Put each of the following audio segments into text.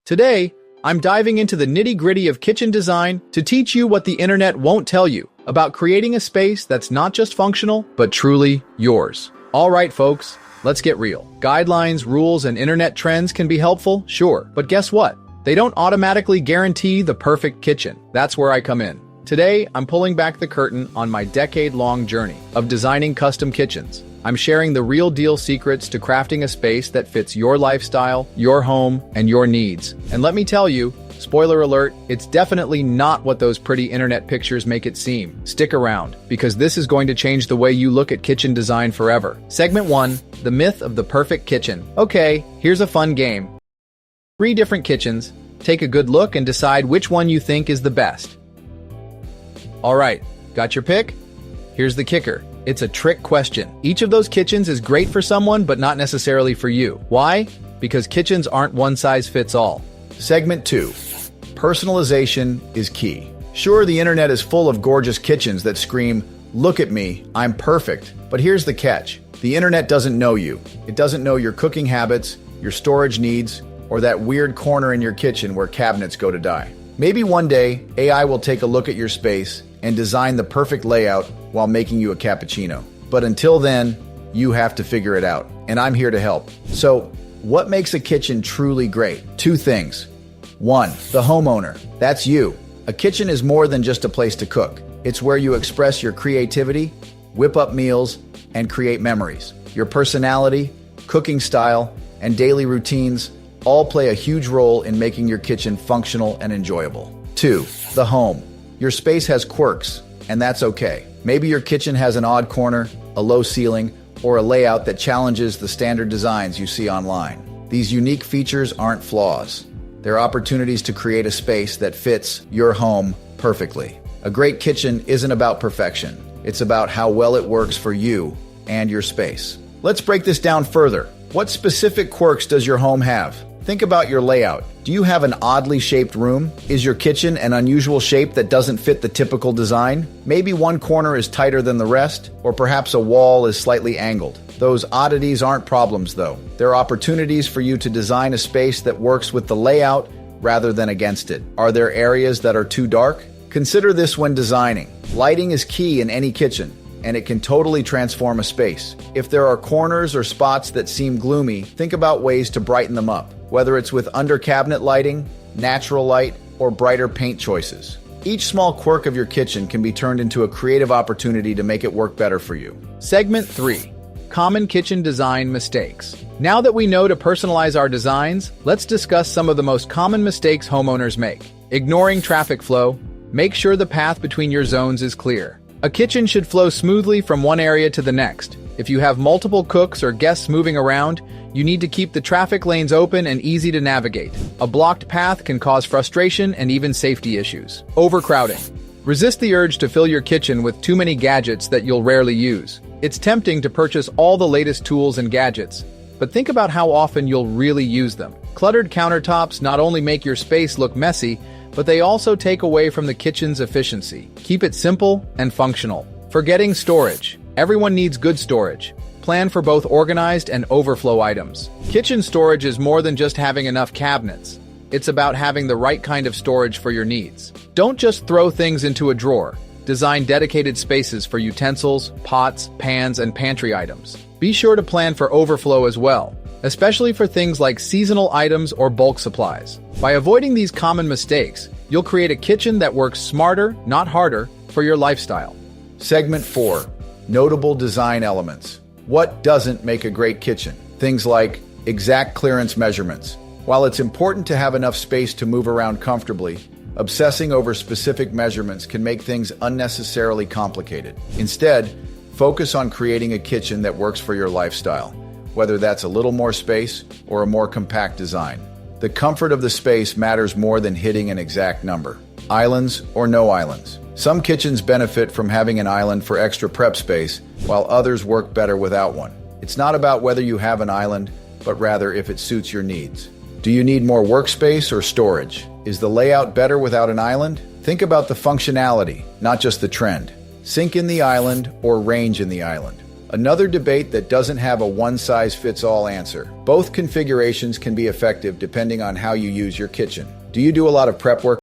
Today, I'm diving into the nitty-gritty of kitchen design to teach you what the internet won't tell you about creating a space that's not just functional, but truly yours. All right, folks, let's get real. Guidelines, rules, and internet trends can be helpful, sure, but guess what? They don't automatically guarantee the perfect kitchen. That's where I come in. Today, I'm pulling back the curtain on my decade-long journey of designing custom kitchens. I'm sharing the real-deal secrets to crafting a space that fits your lifestyle, your home, and your needs. And let me tell you, spoiler alert, it's definitely not what those pretty internet pictures make it seem. Stick around, because this is going to change the way you look at kitchen design forever. Segment 1, the myth of the perfect kitchen. Okay, here's a fun game. 3 different kitchens. Take a good look and decide which one you think is the best. All right, got your pick? Here's the kicker. It's a trick question. Each of those kitchens is great for someone, but not necessarily for you. Why? Because kitchens aren't one size fits all. Segment 2. Personalization is key. Sure, the internet is full of gorgeous kitchens that scream, "Look at me, I'm perfect." But here's the catch. The internet doesn't know you. It doesn't know your cooking habits, your storage needs, or that weird corner in your kitchen where cabinets go to die. Maybe one day, AI will take a look at your space and design the perfect layout while making you a cappuccino. But until then, you have to figure it out, and I'm here to help. So, what makes a kitchen truly great? 2 things. 1, the homeowner. That's you. A kitchen is more than just a place to cook. It's where you express your creativity, whip up meals, and create memories. Your personality, cooking style, and daily routines all play a huge role in making your kitchen functional and enjoyable. 2, the home. Your space has quirks, and that's okay. Maybe your kitchen has an odd corner, a low ceiling, or a layout that challenges the standard designs you see online. These unique features aren't flaws. They're opportunities to create a space that fits your home perfectly. A great kitchen isn't about perfection. It's about how well it works for you and your space. Let's break this down further. What specific quirks does your home have? Think about your layout. Do you have an oddly shaped room? Is your kitchen an unusual shape that doesn't fit the typical design? Maybe one corner is tighter than the rest, or perhaps a wall is slightly angled. Those oddities aren't problems, though. They're opportunities for you to design a space that works with the layout rather than against it. Are there areas that are too dark? Consider this when designing. Lighting is key in any kitchen, and it can totally transform a space. If there are corners or spots that seem gloomy, think about ways to brighten them up, whether it's with under-cabinet lighting, natural light, or brighter paint choices. Each small quirk of your kitchen can be turned into a creative opportunity to make it work better for you. Segment 3. Common kitchen design mistakes. Now that we know to personalize our designs, let's discuss some of the most common mistakes homeowners make. Ignoring traffic flow. Make sure the path between your zones is clear. A kitchen should flow smoothly from one area to the next. If you have multiple cooks or guests moving around, you need to keep the traffic lanes open and easy to navigate. A blocked path can cause frustration and even safety issues. Overcrowding. Resist the urge to fill your kitchen with too many gadgets that you'll rarely use. It's tempting to purchase all the latest tools and gadgets, but think about how often you'll really use them. Cluttered countertops not only make your space look messy, but they also take away from the kitchen's efficiency. Keep it simple and functional. Forgetting storage. Everyone needs good storage. Plan for both organized and overflow items. Kitchen storage is more than just having enough cabinets. It's about having the right kind of storage for your needs. Don't just throw things into a drawer. Design dedicated spaces for utensils, pots, pans, and pantry items. Be sure to plan for overflow as well, especially for things like seasonal items or bulk supplies. By avoiding these common mistakes, you'll create a kitchen that works smarter, not harder, for your lifestyle. Segment 4. Notable design elements. What doesn't make a great kitchen? Things like exact clearance measurements. While it's important to have enough space to move around comfortably, obsessing over specific measurements can make things unnecessarily complicated. Instead, focus on creating a kitchen that works for your lifestyle, whether that's a little more space or a more compact design. The comfort of the space matters more than hitting an exact number. Islands or no islands. Some kitchens benefit from having an island for extra prep space, while others work better without one. It's not about whether you have an island, but rather if it suits your needs. Do you need more workspace or storage? Is the layout better without an island? Think about the functionality, not just the trend. Sink in the island or range in the island. Another debate that doesn't have a one-size-fits-all answer. Both configurations can be effective depending on how you use your kitchen. Do you do a lot of prep work?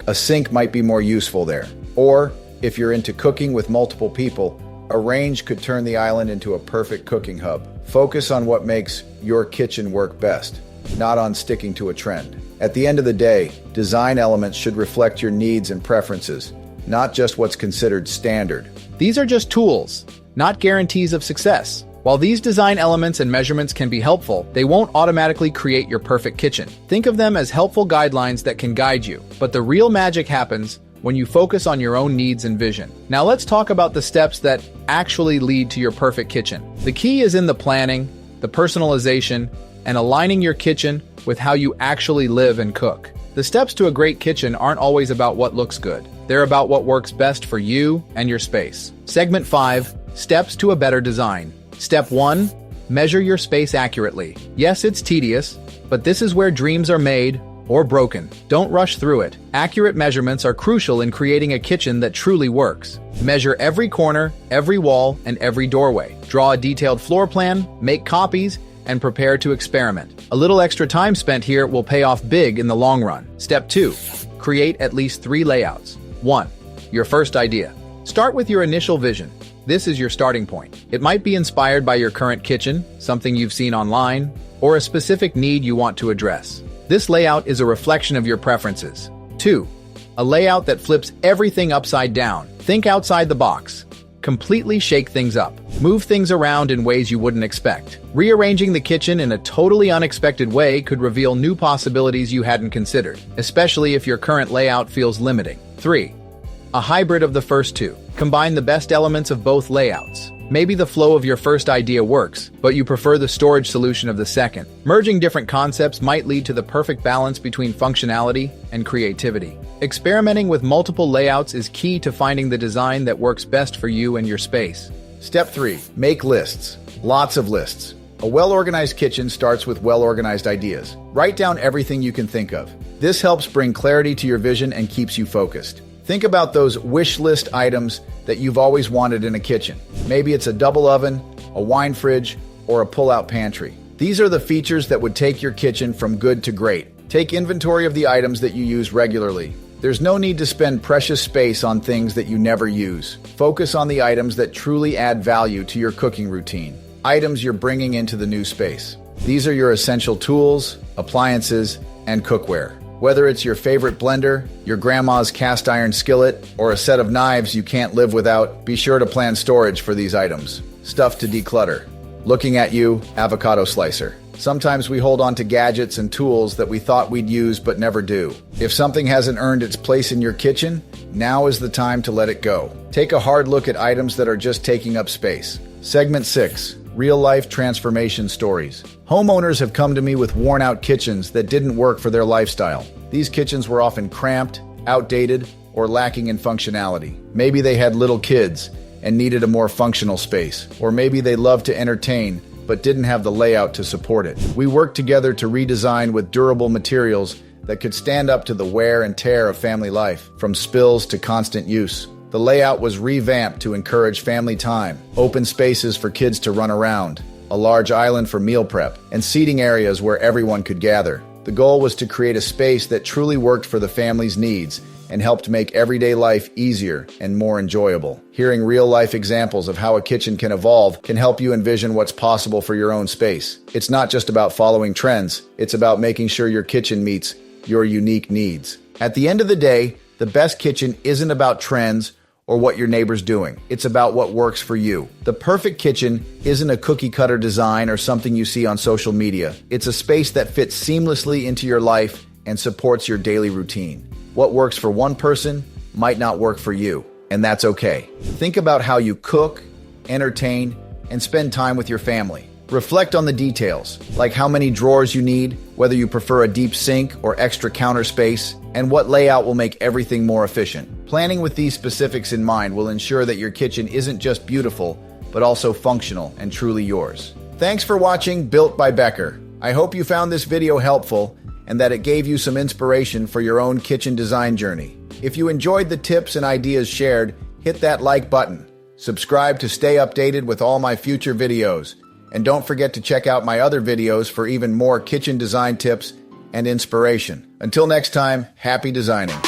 A sink might be more useful there. Or, if you're into cooking with multiple people, a range could turn the island into a perfect cooking hub. Focus on what makes your kitchen work best, not on sticking to a trend. At the end of the day, design elements should reflect your needs and preferences, not just what's considered standard. These are just tools, not guarantees of success. While these design elements and measurements can be helpful, they won't automatically create your perfect kitchen. Think of them as helpful guidelines that can guide you, but the real magic happens when you focus on your own needs and vision. Now let's talk about the steps that actually lead to your perfect kitchen. The key is in the planning, the personalization, and aligning your kitchen with how you actually live and cook. The steps to a great kitchen aren't always about what looks good. They're about what works best for you and your space. Segment 5, Steps to a Better Design. Step 1, measure your space accurately. Yes, it's tedious, but this is where dreams are made or broken. Don't rush through it. Accurate measurements are crucial in creating a kitchen that truly works. Measure every corner, every wall, and every doorway. Draw a detailed floor plan, make copies, and prepare to experiment. A little extra time spent here will pay off big in the long run. Step 2, create at least 3 layouts. 1, your first idea. Start with your initial vision. This is your starting point. It might be inspired by your current kitchen, something you've seen online, or a specific need you want to address. This layout is a reflection of your preferences. 2, a layout that flips everything upside down. Think outside the box. Completely shake things up. Move things around in ways you wouldn't expect. Rearranging the kitchen in a totally unexpected way could reveal new possibilities you hadn't considered, especially if your current layout feels limiting. 3, a hybrid of the first two. Combine the best elements of both layouts. Maybe the flow of your first idea works, but you prefer the storage solution of the second. Merging different concepts might lead to the perfect balance between functionality and creativity. Experimenting with multiple layouts is key to finding the design that works best for you and your space. Step 3, make lists. Lots of lists. A well-organized kitchen starts with well-organized ideas. Write down everything you can think of. This helps bring clarity to your vision and keeps you focused. Think about those wish list items that you've always wanted in a kitchen. Maybe it's a double oven, a wine fridge, or a pull-out pantry. These are the features that would take your kitchen from good to great. Take inventory of the items that you use regularly. There's no need to spend precious space on things that you never use. Focus on the items that truly add value to your cooking routine. Items you're bringing into the new space. These are your essential tools, appliances, and cookware. Whether it's your favorite blender, your grandma's cast iron skillet, or a set of knives you can't live without, be sure to plan storage for these items. Stuff to declutter. Looking at you, avocado slicer. Sometimes we hold on to gadgets and tools that we thought we'd use but never do. If something hasn't earned its place in your kitchen, now is the time to let it go. Take a hard look at items that are just taking up space. Segment 6, real-life transformation stories. Homeowners have come to me with worn-out kitchens that didn't work for their lifestyle. These kitchens were often cramped, outdated, or lacking in functionality. Maybe they had little kids and needed a more functional space. Or maybe they loved to entertain but didn't have the layout to support it. We worked together to redesign with durable materials that could stand up to the wear and tear of family life, from spills to constant use. The layout was revamped to encourage family time, open spaces for kids to run around, a large island for meal prep, and seating areas where everyone could gather. The goal was to create a space that truly worked for the family's needs and helped make everyday life easier and more enjoyable. Hearing real-life examples of how a kitchen can evolve can help you envision what's possible for your own space. It's not just about following trends, it's about making sure your kitchen meets your unique needs. At the end of the day, the best kitchen isn't about trends or what your neighbor's doing. It's about what works for you. The perfect kitchen isn't a cookie-cutter design or something you see on social media. It's a space that fits seamlessly into your life and supports your daily routine. What works for one person might not work for you, and that's okay. Think about how you cook, entertain, and spend time with your family. Reflect on the details, like how many drawers you need, whether you prefer a deep sink or extra counter space, and what layout will make everything more efficient. Planning with these specifics in mind will ensure that your kitchen isn't just beautiful, but also functional and truly yours. Thanks for watching Built by Becker. I hope you found this video helpful and that it gave you some inspiration for your own kitchen design journey. If you enjoyed the tips and ideas shared, hit that like button, Subscribe to stay updated with all my future videos. And don't forget to check out my other videos for even more kitchen design tips and inspiration. Until next time, happy designing.